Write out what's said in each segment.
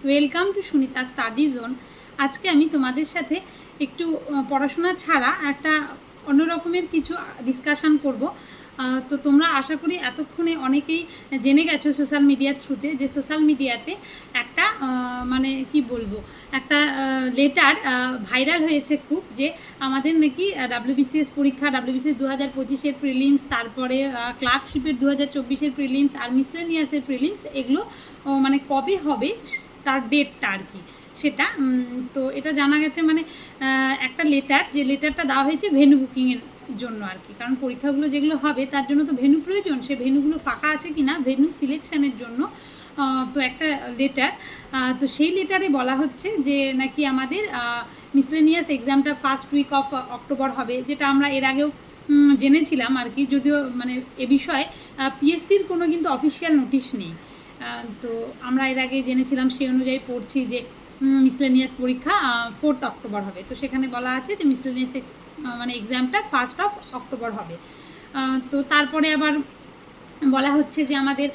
Welcome to Sunita study zone. আজকে আমি তোমাদের সাথে একটু পড়াশোনা ছাড়া একটা অন্য রকমের কিছু ডিসকাশান করব। তো তোমরা আশা করি এতক্ষণে অনেকেই জেনে গেছো সোশ্যাল মিডিয়ার থ্রুতে যে সোশ্যাল মিডিয়াতে একটা মানে কি বলবো, একটা লেটার ভাইরাল হয়েছে খুব, যে আমাদের নাকি ডাব্লিউবিসিএস পরীক্ষা, ডাব্লিউবিসিএস 2025-এর প্রিলিমস, তারপরে ক্লার্কশিপের 2024-এর প্রিলিমস আর মিসলেনিয়াসের প্রিলিমস, এগুলো মানে কবে হবে তার ডেটটা আর কি, সেটা তো এটা জানা গেছে। মানে একটা লেটার, যে লেটারটা দেওয়া হয়েছে ভেন্যু বুকিংয়ের জন্য আর কি, কারণ পরীক্ষাগুলো যেগুলো হবে তার জন্য তো ভেন্যু প্রয়োজন, সে ভেন্যুগুলো ফাঁকা আছে কি না ভেন্যু সিলেকশানের জন্য। তো একটা লেটার, তো সেই লেটারে বলা হচ্ছে যে নাকি আমাদের মিসলেনিয়াস এক্সামটা ফার্স্ট উইক অফ অক্টোবর হবে, যেটা আমরা এর আগেও জেনেছিলাম আর কি, যদিও মানে এ বিষয়ে পিএসসির কোনো কিন্তু অফিসিয়াল নোটিশ নেই। তো আমরা এর আগে জেনেছিলাম, সেই অনুযায়ী পড়ছি যে মিসলেনিয়াস পরীক্ষা 4 অক্টোবর হবে। তো সেখানে বলা আছে যে মিসলেনিয়াস মানে এক্সামটা 1 অক্টোবর হবে। তো তারপরে আবার বলা হচ্ছে যে আমাদের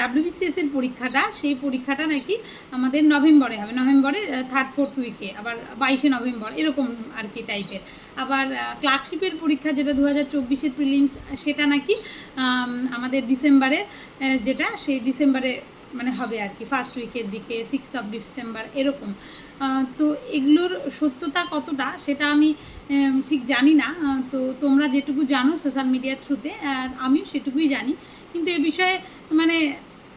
ডাব্লিউবিসিএসের পরীক্ষাটা, সেই পরীক্ষাটা নাকি আমাদের নভেম্বরে হবে, নভেম্বরে 3rd-4th উইকে, আবার 22শে নভেম্বর এরকম আর কি টাইপের। আবার ক্লার্কশিপের পরীক্ষা যেটা 2024-এর প্রিলিমস, সেটা নাকি আমাদের ডিসেম্বরে, যেটা সেই ডিসেম্বরে মানে হবে আর কি, ফার্স্ট উইকের দিকে 6th অফ ডিসেম্বর এরকম। তো এগুলোর সত্যতা কতটা সেটা আমি ঠিক জানি না। তো তোমরা যেটুকু জানো সোশ্যাল মিডিয়ার থ্রুতে, আমিও সেটুকুই জানি। কিন্তু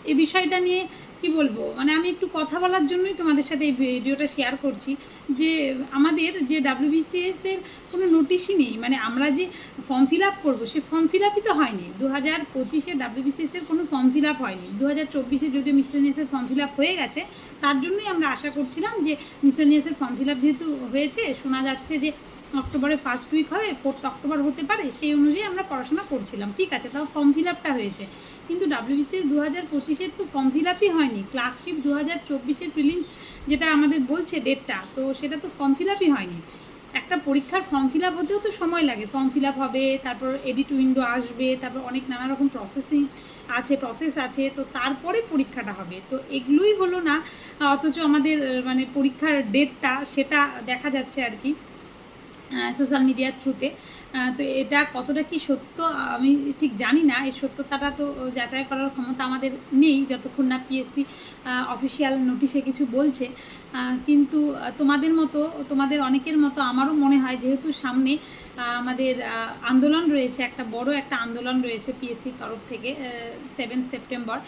এই বিষয়টা নিয়ে কি বলবো, মানে আমি একটু কথা বলার জন্যই তোমাদের সাথে এই ভিডিওটা শেয়ার করছি, যে আমাদের যে ডাব্লিউবিসিএসের কোনো নোটিশই নেই, মানে আমরা যে ফর্ম ফিল আপ করবো সে ফর্ম ফিল আপই তো হয়নি। 2025-এ ডাব্লিউবিসিএসের কোনো ফর্ম ফিল আপ হয়নি, 2024-এ যদিও মিসলেনিয়াসের ফর্ম ফিল আপ হয়ে গেছে, তার জন্যই আমরা আশা করছিলাম যে মিসলেনিয়াসের ফর্ম ফিল আপ যেহেতু হয়েছে, শোনা যাচ্ছে যে অক্টোবরে ফার্স্ট উইক হবে, 4th অক্টোবর হতে পারে, সেই অনুযায়ী আমরা পড়াশোনা করছিলাম। ঠিক আছে, তাও ফর্ম ফিল আপটা হয়েছে, কিন্তু ডাব্লিউবিসিএস 2025-এর তো ফর্ম ফিল আপই হয়নি। ক্লার্কশিপ 2024-এর প্রিলিমস যেটা আমাদের বলছে ডেটটা, তো সেটা তো ফর্ম ফিল আপই হয়নি। একটা পরীক্ষার ফর্ম ফিল আপ হতেও তো সময় লাগে, ফর্ম ফিল আপ হবে, তারপর এডিট উইন্ডো আসবে, তারপর অনেক নানা রকম প্রসেস আছে, তো তারপরে পরীক্ষাটা হবে। তো এগুলোই হলো না, অথচ আমাদের মানে পরীক্ষার ডেটটা সেটা দেখা যাচ্ছে আর কি সোশ্যাল মিডিয়ার থ্রুতে। তো এটা কতটা কি সত্য আমি ঠিক জানি না, এই সত্যতাটা তো যাচাই করার ক্ষমতা আমাদের নেই যতক্ষণ না পিএসসি অফিসিয়াল নোটিশে কিছু বলছে। কিন্তু তোমাদের অনেকের মতো আমারও মনে হয়, যেহেতু সামনে আমাদের আন্দোলন রয়েছে, একটা বড় একটা আন্দোলন রয়েছে পিএসসির তরফ থেকে 7 সেপ্টেম্বর।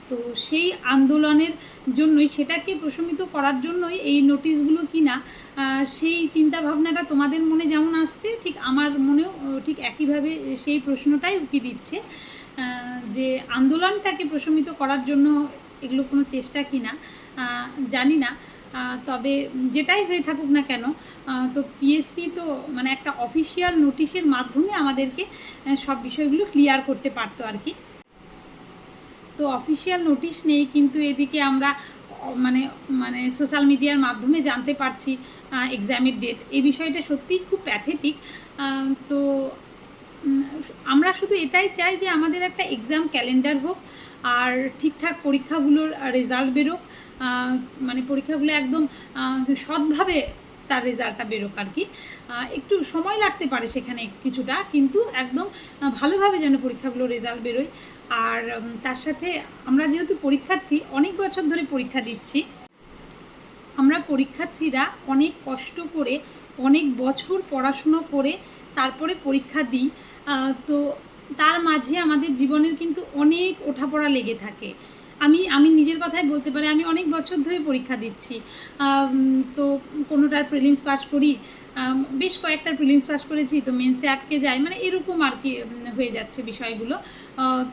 তো সেই আন্দোলনের জন্যই, সেটাকে প্রশমিত করার জন্যই এই নোটিশগুলো কিনা, সেই চিন্তাভাবনাটা তোমাদের মনে যেমন আসছে, ঠিক আমার মনেও ঠিক একইভাবে সেই প্রশ্নটাই উকি দিচ্ছে, যে আন্দোলনটাকে প্রশমিত করার জন্য এগুলো কোনো চেষ্টা কিনা জানি না। তবে যেটাই হয়ে থাকুক না কেন, তো পিএসসি তো মানে একটা অফিসিয়াল নোটিশের মাধ্যমে আমাদেরকে সব বিষয়গুলো ক্লিয়ার করতে পারতো আর কি। তো অফিসিয়াল নোটিশ নেই, কিন্তু এদিকে আমরা মানে মানে সোশ্যাল মিডিয়ার মাধ্যমে জানতে পারছি এক্সামের ডেট। এই বিষয়টা সত্যিই খুব প্যাথেটিক। তো আমরা শুধু এটাই চাই যে আমাদের একটা এক্সাম ক্যালেন্ডার হোক, আর ঠিকঠাক পরীক্ষাগুলোর রেজাল্ট বেরোক, মানে পরীক্ষাগুলো একদম সৎভাবে তার রেজাল্টটা বেরোক আর কি। একটু সময় লাগতে পারে সেখানে কিছুটা, কিন্তু একদম ভালোভাবে যেন পরীক্ষাগুলো রেজাল্ট বেরোয়। আর তার সাথে আমরা যেহেতু পরীক্ষার্থী, অনেক বছর ধরে পরীক্ষা দিচ্ছি, আমরা পরীক্ষার্থীরা অনেক কষ্ট করে অনেক বছর পড়াশুনো করে তারপরে পরীক্ষা দিই। তো তার মাঝে আমাদের জীবনের কিন্তু অনেক ওঠাপড়া লেগে থাকে। আমি নিজের কথাই বলতে পারি, আমি অনেক বছর ধরে পরীক্ষা দিচ্ছি। তো কোনোটার প্রিলিমস পাস করি, বেশ কয়েকটার প্রিলিমস পাস করেছি, তো মেন্সে আটকে যায়, মানে এরকম আর কি হয়ে যাচ্ছে বিষয়গুলো।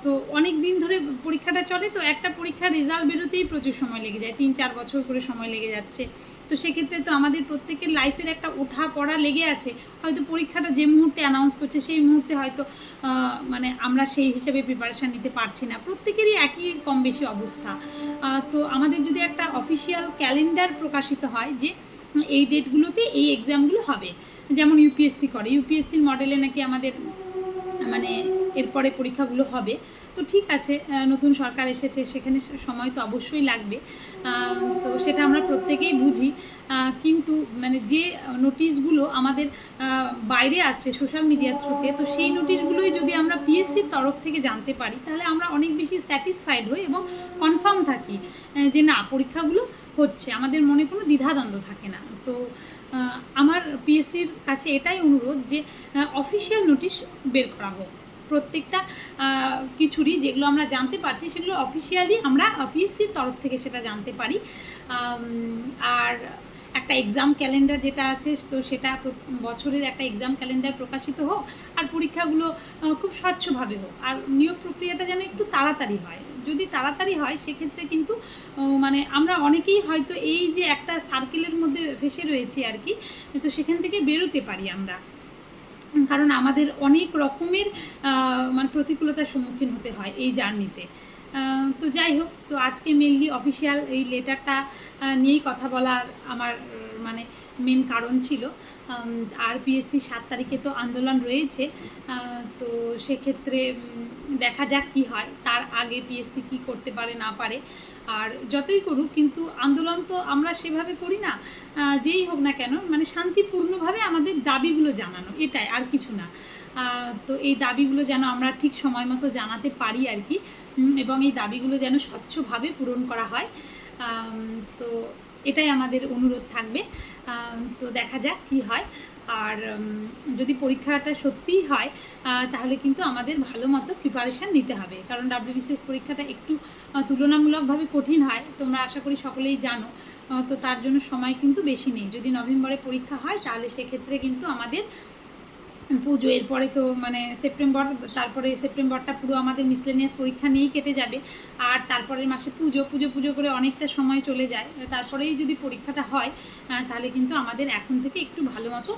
তো অনেক দিন ধরে পরীক্ষাটা চলে, তো একটা পরীক্ষার রেজাল্ট বেরোতেই প্রচুর সময় লেগে যায়, 3-4 বছর করে সময় লেগে যাচ্ছে। তো সেক্ষেত্রে তো আমাদের প্রত্যেকের লাইফের একটা ওঠা পড়া লেগে আছে। হয়তো পরীক্ষাটা যে মুহূর্তে অ্যানাউন্স করছে সেই মুহূর্তে হয়তো মানে আমরা সেই হিসেবে প্রিপারেশান নিতে পারছি না, প্রত্যেকেরই একই কম বেশি অবস্থা। তো আমাদের যদি একটা অফিসিয়াল ক্যালেন্ডার প্রকাশিত হয় যে এই ডেটগুলোতে এই এক্সামগুলো হবে, যেমন ইউপিএসসি করে, ইউপিএসসির মডেলে নাকি আমাদের মানে এরপরে পরীক্ষাগুলো হবে। তো ঠিক আছে, নতুন সরকার এসেছে, সেখানে সময় তো অবশ্যই লাগবে, তো সেটা আমরা প্রত্যেকেই বুঝি। কিন্তু মানে যে নোটিশগুলো আমাদের বাইরে আসছে সোশ্যাল মিডিয়ার থ্রুতে, তো সেই নোটিশগুলোই যদি আমরা পিএসসির তরফ থেকে জানতে পারি, তাহলে আমরা অনেক বেশি স্যাটিসফাইড হই এবং কনফার্ম থাকি যে না, পরীক্ষাগুলো হচ্ছে, আমাদের মনে কোনো দ্বিধাদ্বন্দ্ব থাকে না। তো আমার পিএসসির কাছে এটাই অনুরোধ যে অফিসিয়াল নোটিশ বের করা হোক প্রত্যেকটা কিছুরই, যেগুলো আমরা জানতে পারছি সেগুলো অফিসিয়ালি আমরা পিএসসির তরফ থেকে সেটা জানতে পারি। আর একটা এক্সাম ক্যালেন্ডার যেটা আছে, তো সেটা বছরের একটা এক্সাম ক্যালেন্ডার প্রকাশিত হোক, আর পরীক্ষাগুলো খুব স্বচ্ছভাবে হোক, আর নিয়োগ প্রক্রিয়াটা যেন একটু তাড়াতাড়ি হয়। যদি তাড়াতাড়ি হয় সেক্ষেত্রে কিন্তু মানে আমরা অনেকেই হয়তো এই যে একটা সার্কেলের মধ্যে ফেসে রয়েছি আর কি, তো সেখান থেকে বেরোতে পারি আমরা, কারণ আমাদের অনেক রকমের মানে প্রতিকূলতার সম্মুখীন হতে হয় এই জার্নিতে। তো যাই হোক, তো আজকে মেনলি অফিসিয়াল এই লেটারটা নিয়েই কথা বলার আমার মানে মেন কারণ ছিল। আর পিএসসি 7 তারিখে তো আন্দোলন রয়েছে, তো সেক্ষেত্রে দেখা যাক কী হয়, তার আগে পিএসসি কী করতে পারে না পারে। আর যতই করুক, কিন্তু আন্দোলন তো আমরা সেভাবে করি না, যেই হোক না কেন মানে শান্তিপূর্ণভাবে আমাদের দাবিগুলো জানানো, এটাই, আর কিছু না। তো এই দাবিগুলো যেন আমরা ঠিক সময় মতো জানাতে পারি আর কি, এবং এই দাবিগুলো যেন স্বচ্ছভাবে পূরণ করা হয়। তো এটাই আমাদের অনুরোধ থাকবে। তো দেখা যাক কী হয়। আর যদি পরীক্ষাটা সত্যিই হয়, তাহলে কিন্তু আমাদের ভালো মতো প্রিপারেশান নিতে হবে, কারণ ডাব্লিউবিসিএস পরীক্ষাটা একটু তুলনামূলকভাবে কঠিন হয়, তোমরা আশা করি সকলেই জানো। তো তার জন্য সময় কিন্তু বেশি নেই। যদি নভেম্বরে পরীক্ষা হয়, তাহলে সেক্ষেত্রে কিন্তু আমাদের পুজো, এরপরে তো মানে সেপ্টেম্বর, তারপরে সেপ্টেম্বরটা পুরো আমাদের মিসলেনিয়াস পরীক্ষা নিয়েই কেটে যাবে, আর তারপরের মাসে পুজো পুজো পুজো করে অনেকটা সময় চলে যায়। তারপরেই যদি পরীক্ষাটা হয়, তাহলে কিন্তু আমাদের এখন থেকে একটু ভালো মতো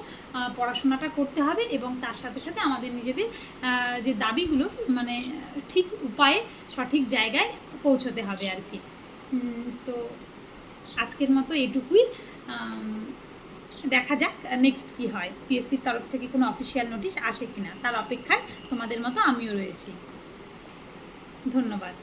পড়াশোনাটা করতে হবে, এবং তার সাথে সাথে আমাদের নিজেদের যে দাবিগুলো মানে ঠিক উপায়ে সঠিক জায়গায় পৌঁছতে হবে আর কি। তো আজকের মতো এটুকুই। দেখা যাক নেক্সট কী হয়, পিএসসির তরফ থেকে কোনো অফিসিয়াল নোটিশ আসে কিনা, তার অপেক্ষায় তোমাদের মতো আমিও রয়েছি। ধন্যবাদ।